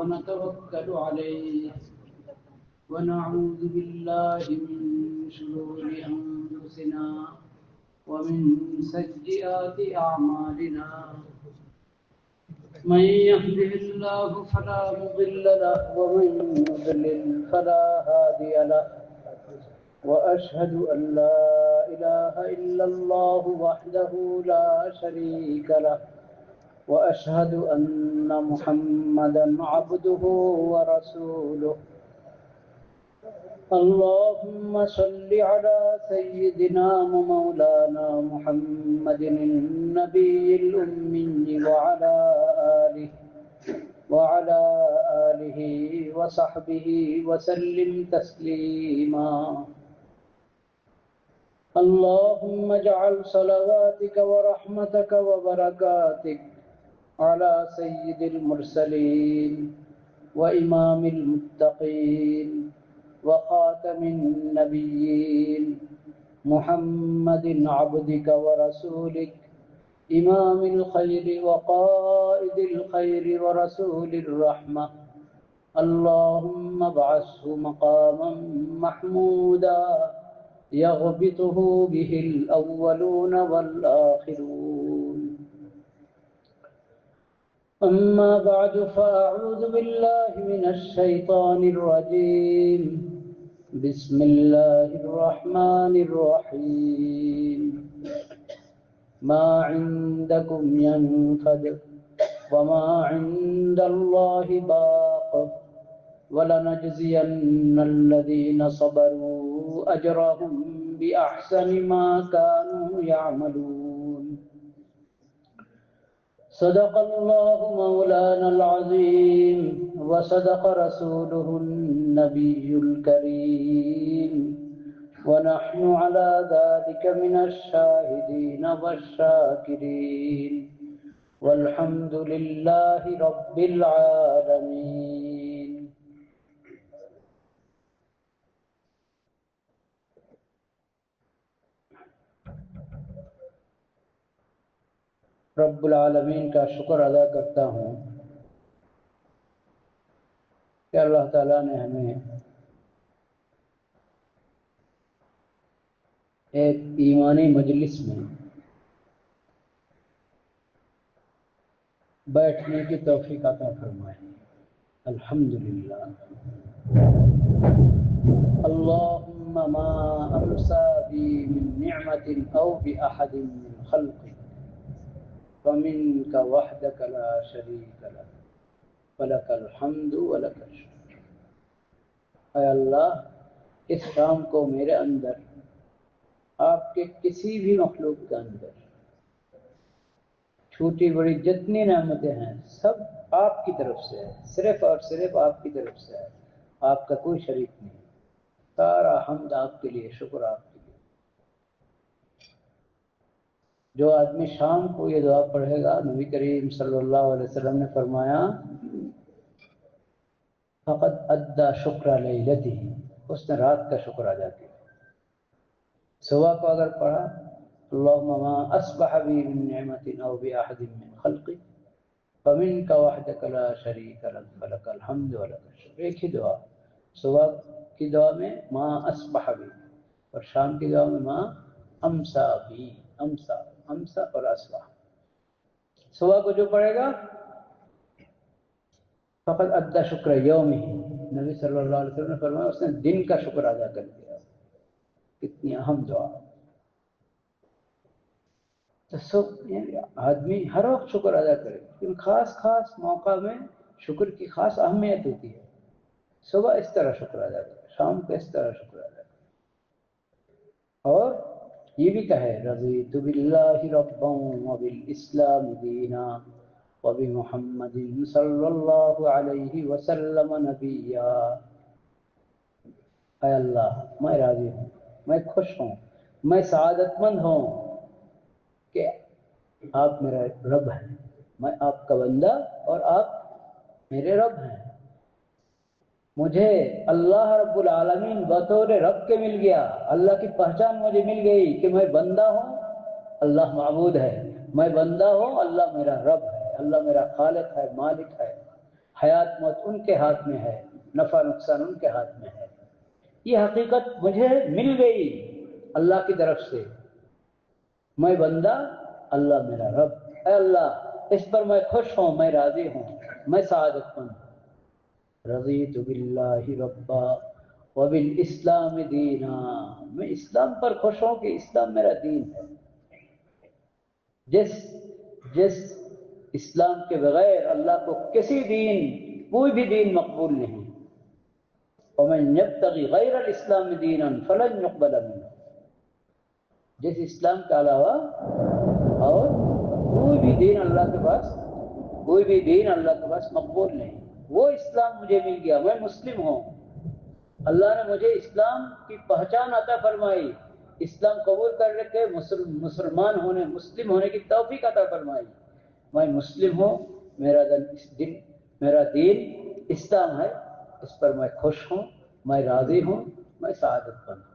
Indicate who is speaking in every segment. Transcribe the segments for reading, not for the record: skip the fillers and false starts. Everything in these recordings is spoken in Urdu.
Speaker 1: ونتوكل عليه ونعوذ بالله من شرور أنفسنا ومن سيئات أعمالنا من يهده الله فلا مضل له ومن يضلل فلا هادي له وأشهد أن لا إله إلا الله وحده لا شريك له وأشهد أن محمدا عبده ورسوله اللهم صل على سيدنا ومولانا محمد النبي الأمي وعلى آله وصحبه وسلم تسليما اللهم اجعل صلواتك ورحمتك وبركاتك على سيد المرسلين وإمام المتقين وخاتم النبيين محمد عبدك ورسولك إمام الخير وقائد الخير ورسول الرحمة اللهم ابعثه مقاما محمودا يغبطه به الأولون والآخرون أما بعد فأعوذ بالله من الشيطان الرجيم بسم الله الرحمن الرحيم ما عندكم ينفد وما عند الله باق ولنجزين الذين صبروا أجرهم بأحسن ما كانوا يعملون صدق الله مولانا العظيم وصدق رسوله النبي الكريم ونحن على ذلك من الشاهدين والشاكرين والحمد لله رب العالمين رب العالمین کا شکر ادا کرتا ہوں کہ اللہ تعالیٰ نے ہمیں ایک ایمانی مجلس میں بیٹھنے کی توفیق عطا فرمائے الحمدللہ اللہم ما امسا بی من نعمت او بأحد من خلقک فمنك وحدك لا شريك لك فلك الحمد ولك الشکر۔ اے اللہ اس کام کو میرے اندر آپ کے کسی بھی مخلوق کے اندر چھوٹی بڑی جتنی نعمتیں ہیں سب آپ کی طرف سے ہے، صرف اور صرف آپ کی طرف سے ہے، آپ کا کوئی شریک نہیں، سارا حمد آپ کے لیے، شکر آپ کے لیے۔ جو آدمی شام کو یہ دعا پڑھے گا، نبی کریم صلی اللہ علیہ وسلم نے فرمایا فقد ادى شکر لیلتہ، اس نے رات کا شکر ادا کیا۔ صبح کو اگر پڑھا اللہم ما اصبح بی من نعمت او بأحد من خلقک فمنک وحدک لا شریک لک فلک الحمد ولک الشکر، ایک ہی دعا، صبح کی دعا میں ما اصبح بی اور شام کی دعا میں ما امسا بی، امسا اور اصبح۔ صبح کو جو پڑھے گا فقط ادى شکر یومہ، نبی صلی اللہ علیہ وسلم نے فرمایا اس نے دن کا شکر ادا کر دیا۔ کتنی اہم دعا۔ تو آدمی ہر وقت شکر ادا کرے، لیکن خاص موقع میں شکر کی خاص اہمیت ہوتی ہے۔ صبح اس طرح شکر ادا کرے، شام کو اس طرح شکر ادا کرے، اور یہ بھی کہے رضیت باللہ ربا وبالاسلام دینا وبمحمد صلی اللہ علیہ وسلم نبیا۔ اے اللہ میں راضی ہوں، میں خوش ہوں، میں سعادت مند ہوں کہ آپ میرا رب ہیں، میں آپ کا بندہ اور آپ میرے رب ہیں۔ مجھے اللہ رب العالمین بطور رب کے مل گیا، اللہ کی پہچان مجھے مل گئی کہ میں بندہ ہوں، اللہ معبود ہے، میں بندہ ہوں، اللہ میرا رب ہے، اللہ میرا خالق ہے، مالک ہے۔ حیات موت ان کے ہاتھ میں ہے، نفع نقصان ان کے ہاتھ میں ہے۔ یہ حقیقت مجھے مل گئی اللہ کی طرف سے، میں بندہ، اللہ میرا رب، اے اللہ اس پر میں خوش ہوں، میں راضی ہوں، میں سعادت مند ہوں۔ رضیت باللہ ربا وبالاسلام دینا، میں اسلام پر خوش ہوں کہ اسلام میرا دین ہے۔ جس اسلام کے بغیر اللہ کو کسی دین، کوئی بھی دین مقبول نہیں۔ ومن یبتغی غیر الاسلام دینا فلن یقبل منہ، جس اسلام کے علاوہ اور کوئی بھی دین اللہ کے پاس، کوئی بھی دین اللہ کے پاس مقبول نہیں۔ وہ اسلام مجھے مل گیا، میں مسلم ہوں، اللہ نے مجھے اسلام کی پہچان عطا فرمائی، اسلام قبول کر کے مسلمان ہونے، مسلم ہونے کی توفیق عطا فرمائی۔ میں مسلم ہوں، میرا دین اسلام ہے، اس پر میں خوش ہوں، میں راضی ہوں، میں سعادت مند ہوں۔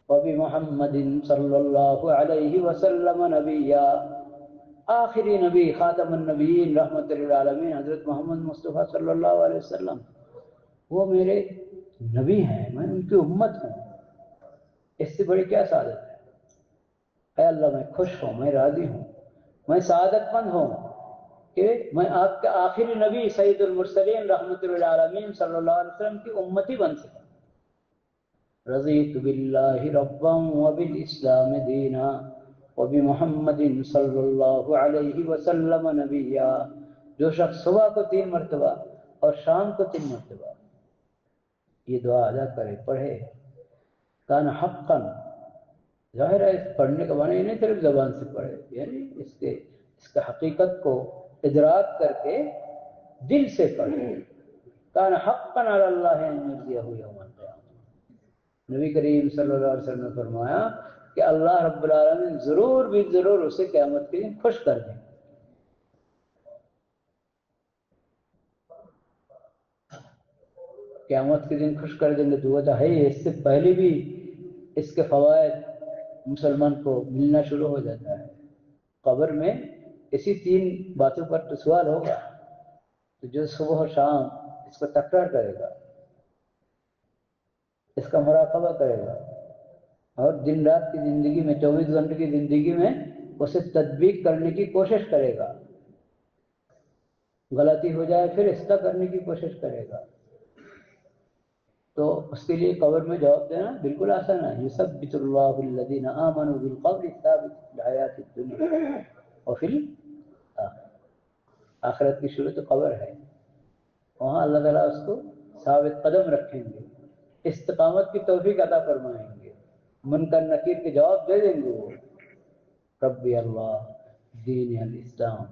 Speaker 1: وبمحمد صلی اللہ علیہ وسلم نبیّا، آخری نبی، خاتم النبیین، رحمت للعالمین حضرت محمد مصطفیٰ صلی اللہ علیہ وسلم وہ میرے نبی ہیں، میں ان کی امت ہوں، اس سے بڑی کیا سعادت ہے؟ اے اللہ میں خوش ہوں، میں راضی ہوں، میں سعادت مند ہوں کہ میں آپ کے آخری نبی سید المرسلین رحمت للعالمین صلی اللہ علیہ وسلم کی امتی بن سکا۔ رضیت باللہ ربا وبالاسلام دینا وبمحمد صلی اللہ علیہ وسلم نبیا۔ جو شخص صبح کو 3 مرتبہ اور شام کو 3 مرتبہ یہ دعا ادا کرے، پڑھے، کان حقا، ظاہر ہے اس پڑھنے کا معنی نہیں صرف زبان سے پڑھے، یعنی اس کے حقیقت کو ادراک کر کے دل سے پڑھے۔ کان حقا علی اللہ ان یجزیہ یوم القیامہ، نبی کریم صلی اللہ علیہ وسلم نے فرمایا کہ اللہ رب العالمین ضرور بھی ضرور اسے قیامت کے دن خوش کر دیں۔ قیامت کے دن خوش کر دیں گے تو وہ تو ہے ہی، اس سے پہلے بھی اس کے فوائد مسلمان کو ملنا شروع ہو جاتا ہے۔ قبر میں اسی 3 باتوں پر تو سوال ہوگا، تو جو صبح و شام اس کو تکرار کرے گا، اس کا مراقبہ کرے گا اور دن رات کی زندگی میں، 24 گھنٹے کی زندگی میں اسے تطبیق کرنے کی کوشش کرے گا، غلطی ہو جائے پھر اصلاح کرنے کی کوشش کرے گا، تو اس کے لیے قبر میں جواب دینا بالکل آسان ہے۔ یثبت اللہ الذین آمنوا بالقول الثابت فی الحیاۃ الدنیا وفی الآخرہ، آخرت کی شروع تو قبر ہے، وہاں اللہ تعالیٰ اس کو ثابت قدم رکھیں گے، استقامت کی توفیق عطا فرمائیں گے، منکر نکیر کے جواب دے دیں گے وہ۔ ربی اللہ دین الاسلام،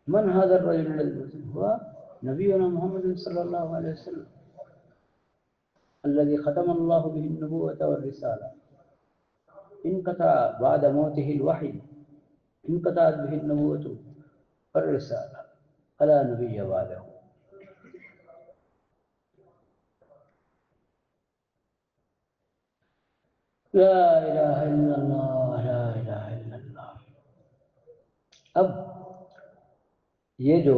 Speaker 1: من هذا الرجل الذي هو نبینا محمد صلی اللہ علیہ وسلم الذي ختم الله به النبوة والرسالة، انقطع بعد موته الوحي، انقطعت به النبوة والرسالة، فلا نبي بعده۔ لا الہ الا اللہ، لا الہ الا اللہ۔ اب یہ جو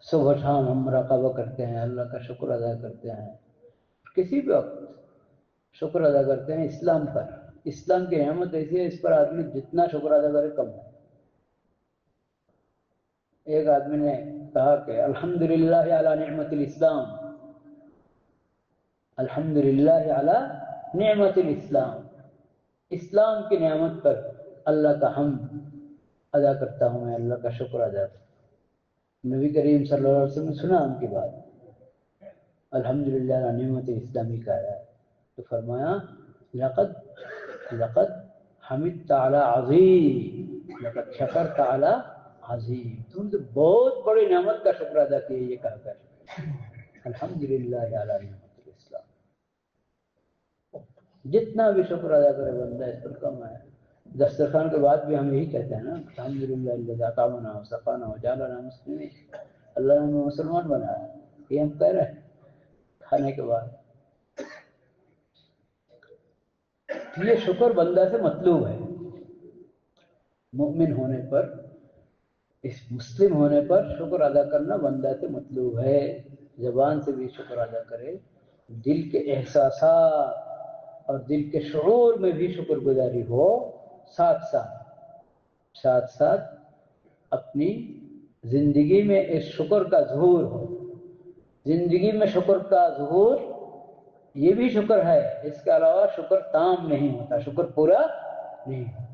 Speaker 1: صبح شام ہم مراقبہ کرتے ہیں، اللہ کا شکر ادا کرتے ہیں، کسی بھی وقت شکر ادا کرتے ہیں اسلام پر، اسلام کی نعمت ایسی ہے اس پر آدمی جتنا شکر ادا کرے کم ہے۔ ایک آدمی نے کہا کہ الحمدللہ علی نعمت الاسلام، الحمدللہ علی نعمت الاسلام، اسلام کی نعمت پر اللہ کا حمد ادا کرتا ہوں، میں اللہ کا شکر ادا کرتا ہوں۔ نبی کریم صلی اللہ علیہ وسلم نے سنا ان کی بات، الحمدللہ علی نعمت الاسلامی کا ہے، تو فرمایا لقد حمدت علی عظیم، لقد شکرت علی عظیم، تم نے بہت بڑی نعمت کا شکر ادا کیا، یہ کہا کر الحمدللہ علی نعمت الاسلام۔ جتنا بھی شکر ادا کرے بندہ اس پر کم ہے۔ دسترخوان کے بعد بھی ہم یہی کہتے ہیں نا، الحمدللہ الذی اطعمنا وسقانا وجعلنا مسلمین، اللہ نے ہمیں مسلمان بنایا، یہ ہم کہہ رہے ہیں کھانے کے بعد۔ یہ شکر بندہ سے مطلوب ہے، مومن ہونے پر اس مسلم ہونے پر شکر ادا کرنا بندہ سے مطلوب ہے، زبان سے بھی شکر ادا کرے، دل کے احساسات اور دل کے شعور میں بھی شکر گزاری ہو، ساتھ ساتھ اپنی زندگی میں اس شکر کا ظہور ہو۔ زندگی میں شکر کا ظہور یہ بھی شکر ہے، اس کے علاوہ شکر تام نہیں ہوتا، شکر پورا نہیں ہوتا،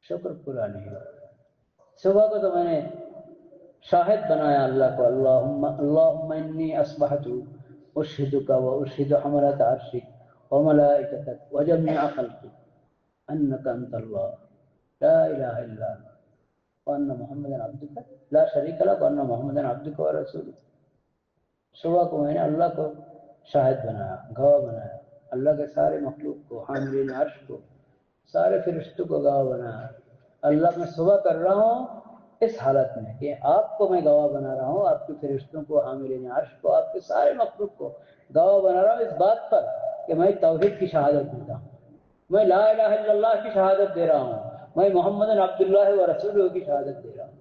Speaker 1: شکر پورا نہیں ہوتا۔ صبح کو تو میں نے شاہد بنایا اللہ کو، اللہم انی اصبحت اشہدک و اشہد حملۃ عرشک و ملائکتک و جمیع خلقک انک انت اللہ لا الہ الا انت وان محمدا عبدک لا شریک لک وان محمدا عبدک و رسولک۔ صبح کو میں نے اللہ کو شاہد بنایا، گواہ بنایا، اللہ کے سارے مخلوق کو، حاملین عرش کو، سارے فرشتوں کو گواہ بنایا۔ اللہ میں صبح کر رہا ہوں اس حالت میں کہ آپ کو میں گواہ بنا رہا ہوں، آپ کے فرشتوں کو، حاملین عرش کو، آپ کے سارے مخلوق کو گواہ بنا رہا ہوں اس بات پر کہ میں توحید کی شہادت دیتا ہوں، میں لا الہ الا اللہ کی شہادت دے رہا ہوں، میں محمد عبداللہ و رسولہ کی شہادت دے رہا ہوں،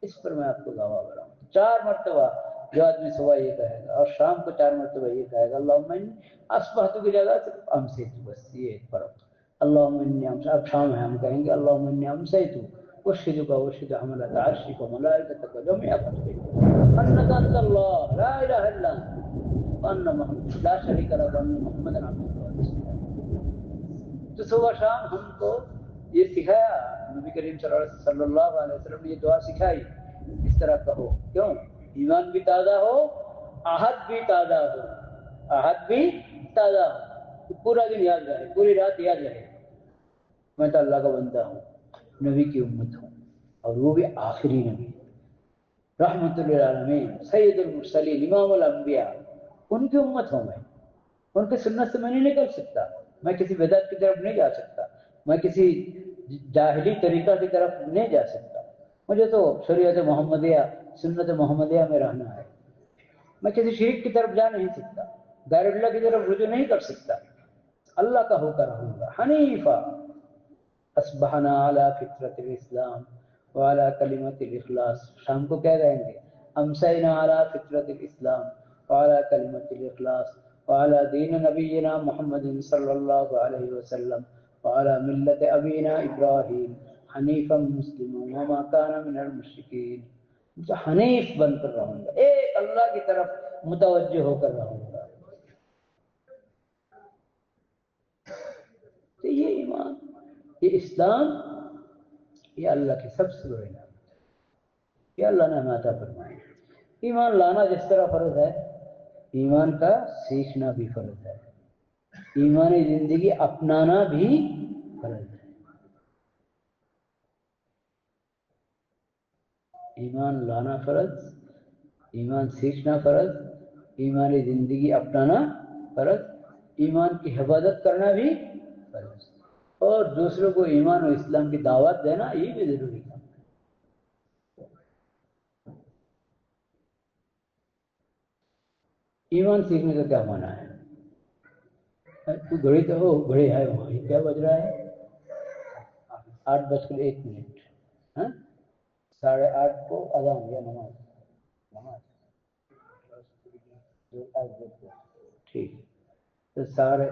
Speaker 1: اس پر میں آپ کو گواہ بنا رہا ہوں۔ 4 مرتبہ جو آدمی صبح یہ کہے گا اور شام کو 4 مرتبہ یہ کہے گا، اللہم انی اصبحت کی جگہ صرف امسیت، بس یہ ایک فرق، اللہم انی امسیت، اب شام ہے ہم کہیں گے اللہم انی امسیت اشہدک و اشہد حملۃ عرشک و ملائکتک و جمیع خلقک انک انت اللہ لا الہ الا انت وان محمد لا شریک لک وان محمدا عبدک و رسولک۔ تو صبح شام ہم کو یہ سکھایا، نبی کریم صلی اللہ علیہ وسلم نے یہ دعا سکھائی، اس طرح کہو، کیوں؟ ایمان بھی تازہ ہو، عہد بھی تازہ ہو، عہد بھی تازہ ہو، پورا دن یاد رہے، پوری رات یاد رہے میں تو اللہ کا بندہ ہوں، نبی کی امت ہوں، اور وہ بھی آخری نبی، رحمت للعالمین، سید المرسلین، امام الانبیاء، ان کی امت ہوں میں، ان کی سنت سے میں نہیں نکل سکتا، میں کسی بدعت کی طرف نہیں جا سکتا، میں کسی جاہلی طریقہ کی طرف نہیں جا سکتا، مجھے تو شریعت محمدیہ، سنت محمدیہ میں رہنا ہے، میں کسی شریک کی طرف جا نہیں سکتا، غیر اللہ کی طرف رجوع نہیں کر سکتا، اللہ کا ہو کر رہوں گا حنیفہ، اصبحنا علی فطرت الاسلام وعلی کلمۃ الاخلاص، شام کو کہہ رہیں گے امسینا علی فطرت الاسلام وعلی کلمۃ الاخلاص وعلی دین نبینا محمد صلی اللہ علیہ وسلم وعلی ملت ابینا ابراہیم حنیفا مسلما وما کان من المشرکین، حنیف بن کر رہوں گا، ایک اللہ کی طرف متوجہ ہو کر رہوں گا۔ تو یہ ایمان، یہ اسلام، یہ اللہ کی سب سے بڑی نعمت ہے، یہ اللہ نے ہمیں عطا فرمائی۔ ایمان لانا جس طرح فرض ہے، ایمان کا سیکھنا بھی فرض ہے، ایمانی زندگی اپنانا بھی فرض ہے۔ ایمان لانا فرض، ایمان سیکھنا فرض، ایمانی زندگی اپنانا فرض، ایمان کی حفاظت کرنا بھی فرض، اور دوسروں کو ایمان و اسلام کی دعوت دینا یہ بھی ضروری ہے۔ ایمان سیکھنے کا کیا معنی ہے؟ تو گھڑی تو ہو، گھڑی ہے وہاں، یہ کیا بج رہا ہے؟ 8:01، ہاں 8:30 کو اذان یا نماز ٹھیک، تو ساڑھے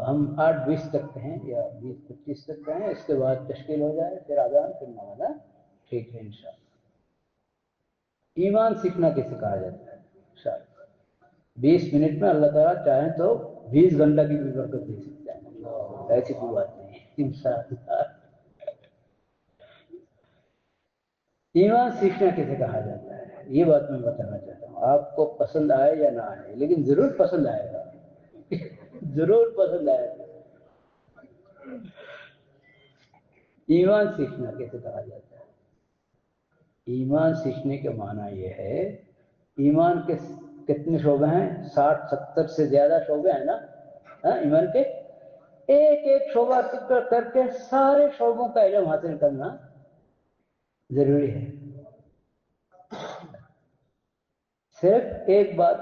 Speaker 1: ہم 8:20 تک ہیں یا 20:25 تک ہیں، اس کے بعد تشکیل ہو جائے، پھر اذان، پھر نماز، ٹھیک ہے انشاءاللہ۔ ایمان سیکھنا کسے کہا جاتا ہے؟ شاید 20 منٹ میں اللہ تعالیٰ چاہیں تو 20 گھنٹہ کی بھی برکت دے سکتا ہے، ایسی کوئی بات نہیں ہے انشاءاللہ۔ ایمان سیکھنا کسے کہا جاتا ہے یہ بات میں بتانا چاہتا ہوں، آپ کو پسند آئے یا نہ آئے، لیکن ضرور پسند آئے گا ضرور پسند آئے گا۔ ایمان سیکھنا کیسے کہا جاتا ہے؟ ایمان سیکھنے کے معنی یہ ہے، ایمان کے کتنے شعبے ہیں؟ 60-70 سے زیادہ شعبے ہیں نا، ایمان کے ایک ایک شعبہ ذکر کر کے سارے شعبوں کا علم حاصل کرنا ضروری ہے۔ صرف ایک بات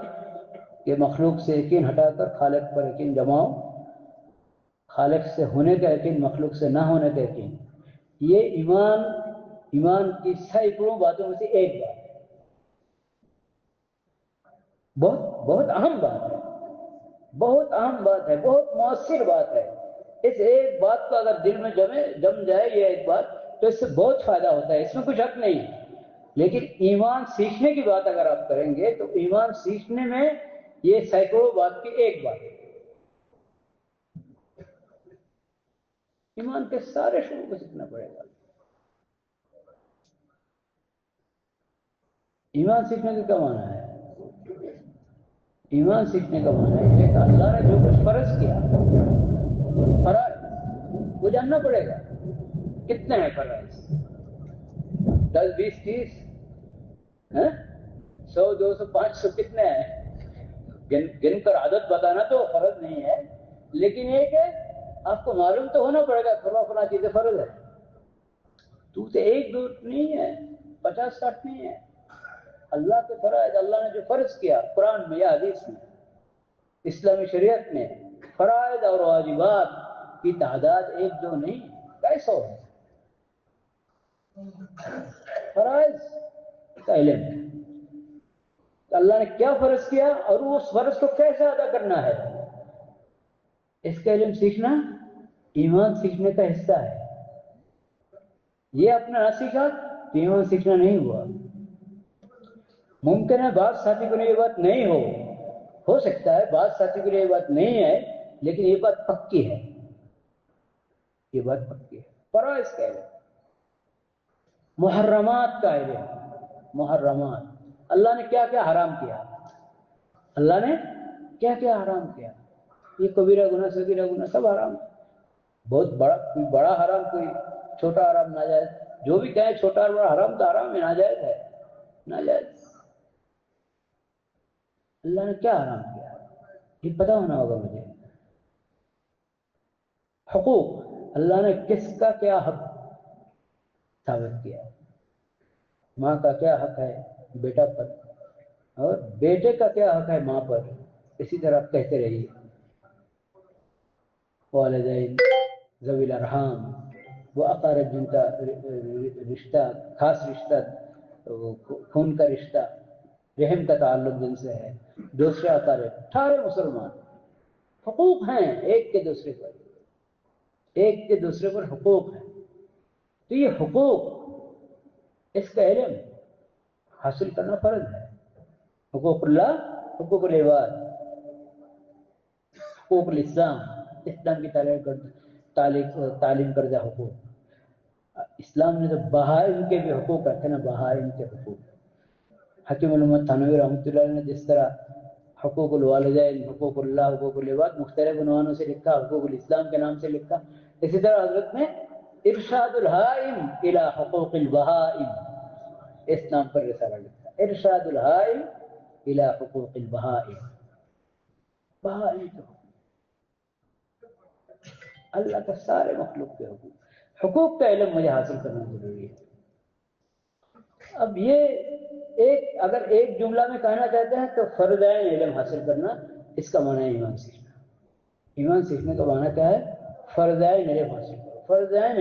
Speaker 1: کہ مخلوق سے یقین ہٹا کر خالق پر یقین جماؤ، خالق سے ہونے کا یقین، مخلوق سے نہ ہونے کا یقین، یہ ایمان کی سینکڑوں باتوں میں سے ایک بات ہے، بہت بہت اہم بات ہے، بہت اہم بات ہے، بہت مؤثر بات ہے۔ اس ایک بات کو اگر دل میں جم جائے یہ ایک بات، تو اس سے بہت فائدہ ہوتا ہے، اس میں کچھ حق نہیں ہے۔ لیکن ایمان سیکھنے کی بات اگر آپ کریں گے تو ایمان سیکھنے میں یہ سینکڑوں بات کی ایک بات ہے۔ ایمان کے سارے شعبوں کو سیکھنا پڑے گا۔ ایمان سیکھنے کا کیا معنی ہے؟ ایمان سیکھنے کا معنی ہے کہ اللہ نے جو کچھ فرض کیا، فرائض، وہ جاننا پڑے گا کتنے ہیں فرائض، 10 20 30، 100 200 500 کتنے ہیں؟ گن کر عادت بتانا تو فرض نہیں ہے، لیکن یہ کہ آپ کو معلوم تو ہونا پڑے گا فلاں چیزیں فرض ہے۔ تو ایک دو نہیں ہے، 50 60 نہیں ہے۔ اللہ کے فرائض، اللہ نے جو فرض کیا قرآن میں یا حدیث میں، اسلامی شریعت میں، فرائض اور واجبات کی تعداد ایک دو نہیں، کئی سو ہے۔ فرائض کا علم، اللہ نے کیا فرض کیا اور اس فرض کو کیسے ادا کرنا ہے، اس کا علم سیکھنا ایمان سیکھنے کا حصہ ہے۔ یہ اپنا نہ سیکھا تو ایمان سیکھنا نہیں ہوا۔ ممکن ہے بعض ساتھی کو یہ بات نہیں ہو سکتا ہے بعض ساتھی کو یہ بات نہیں ہے، لیکن یہ بات پکی ہے، یہ بات پکی ہے۔ فرائض کا علم، محرمات کا علم، محرمات، اللہ نے کیا کیا حرام کیا، اللہ نے کیا کیا حرام کیا، یہ کبیرہ گناہ صغیرہ گناہ سب حرام، بہت بڑا، کوئی بڑا حرام کوئی چھوٹا حرام، ناجائز، جو بھی کہیں چھوٹا اور بڑا حرام تو حرام ہے، ناجائز ہے ناجائز۔ اللہ نے کیا حرام کیا یہ پتہ ہونا ہوگا مجھے۔ حقوق، اللہ نے کس کا کیا حق ثابت کیا، ماں کا کیا حق ہے بیٹا پر، اور بیٹے کا کیا حق ہے ماں پر، اسی طرح کہتے رہیے، والدین، ذوی الارحام، وہ اقارب جن کا رشتہ، خاص رشتہ، خون کا رشتہ، رحم کا تعلق جن سے ہے، دوسرے اقارب، سارے مسلمان، حقوق ہیں ایک کے دوسرے پر، ایک کے دوسرے پر حقوق ہیں۔ تو یہ حقوق، اس کا علم حاصل کرنا فرض ہے۔ حقوق اللہ، حقوق العباد، حقوق الاسلام، اسلام کی تعلیم کردہ حقوق۔ اسلام نے تو بہائم کے بھی حقوق رکھے نا، بہائم کے حقوق۔ حکیم الامت تھانوی رحمۃ اللہ علیہ نے جس طرح حقوق الوالدین، حقوق اللہ، حقوق العباد مختلف عنوانوں سے لکھا، حقوق الاسلام کے نام سے لکھا، اسی طرح حضرت نے ارشاد الحائم الی حقوق البہائم اس نام پر رسالہ لکھا، ارشاد الحائم الی حقوق البہائم، بہائم کے حقوق، اللہ کا سارے مخلوق کے حقوق، حقوق کا علم مجھے حاصل کرنا ضروری ہے۔ اب یہ اگر ایک جملہ میں کہنا چاہتے ہیں تو فرض عین علم حاصل کرنا، اس کا معنی ہے ایمان سیکھنا۔ ایمان سیکھنے کا معنی کیا ہے؟ فرض عین علم حاصل کرو۔ فرض عین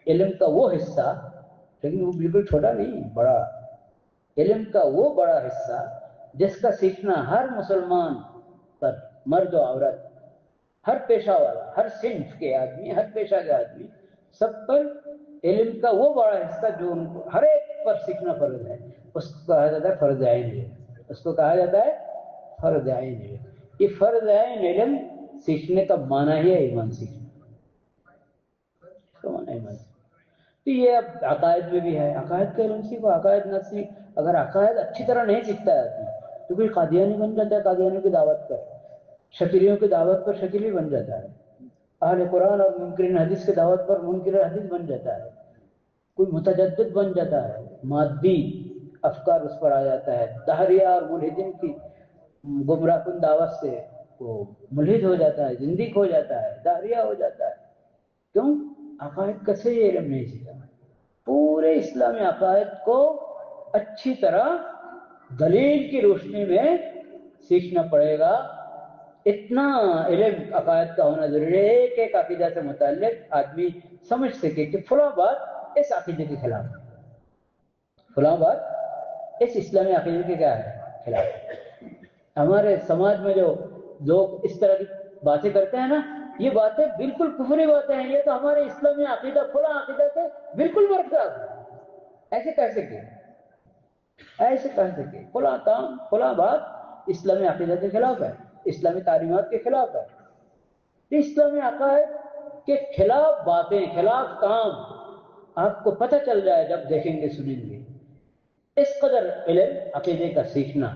Speaker 1: علم کا وہ حصہ، لیکن وہ بالکل چھوٹا نہیں، بڑا علم کا وہ بڑا حصہ جس کا سیکھنا ہر مسلمان پر، مرد و عورت، ہر پیشہ والا، ہر صنف کے آدمی، ہر پیشہ کے آدمی، سب پر علم کا وہ بڑا حصہ جو ان کو ہر ایک پر سیکھنا فرض ہے، اس کو کہا جاتا ہے فرض عین علم، اس کو کہا جاتا ہے فرض عین علم۔ یہ فرض عین علم سیکھنے کا معنی ہی ہے ایمان سیکھنا، اس کا معنی ایمان سیکھنا۔ تو یہ اب عقائد میں بھی ہے، عقائد کا علم سیکھو، عقائد نہ سیکھ، اگر عقائد اچھی طرح نہیں سیکھتا ہے آدمی تو کوئی قادیانی بن جاتا ہے، قادیانیوں کی دعوت پر، شکیلیوں کی دعوت پر شکیلی بن جاتا ہے، اہل قرآن اور منکرین حدیث کی دعوت پر منکر حدیث بن جاتا ہے، کوئی متجدد بن جاتا ہے، مادی افکار اس پر آ جاتا ہے، دہریہ اور ملحدین کی گمراہ کن دعوت سے وہ ملحد ہو جاتا ہے، زندیق ہو جاتا ہے، دہریہ ہو جاتا ہے۔ کیوں؟ عقائد کا صحیح علم نہیں سیکھا۔ پورے اسلامی عقائد کو اچھی طرح دلیل کی روشنی میں سیکھنا پڑے گا، اتنا علم عقائد کا ہونا ضروری ہے کہ ایک عقیدہ سے متعلق آدمی سمجھ سکے کہ فلاں بات اس عقیدے کے خلاف ہے، فلاں بات اس اسلامی عقیدے کے کیا ہے خلاف ہے۔ ہمارے سماج میں جو لوگ اس طرح کی باتیں کرتے ہیں نا، یہ باتیں بالکل کفری باتیں ہیں، یہ تو ہمارے اسلامی عقیدہ فلاں عقیدہ سے بالکل برخلاف ہے۔ ایسے کہہ سکے، ایسے کہہ سکے فلاں کام فلاں بات اسلامی عقیدہ کے خلاف ہے، اسلامی تعلیمات کے خلاف ہے۔ اسلامی عقائد کے خلاف باتیں، خلاف کام آپ کو پتہ چل جائے جب دیکھیں گے سنیں گے۔ اس قدر علم عقیدے کا سیکھنا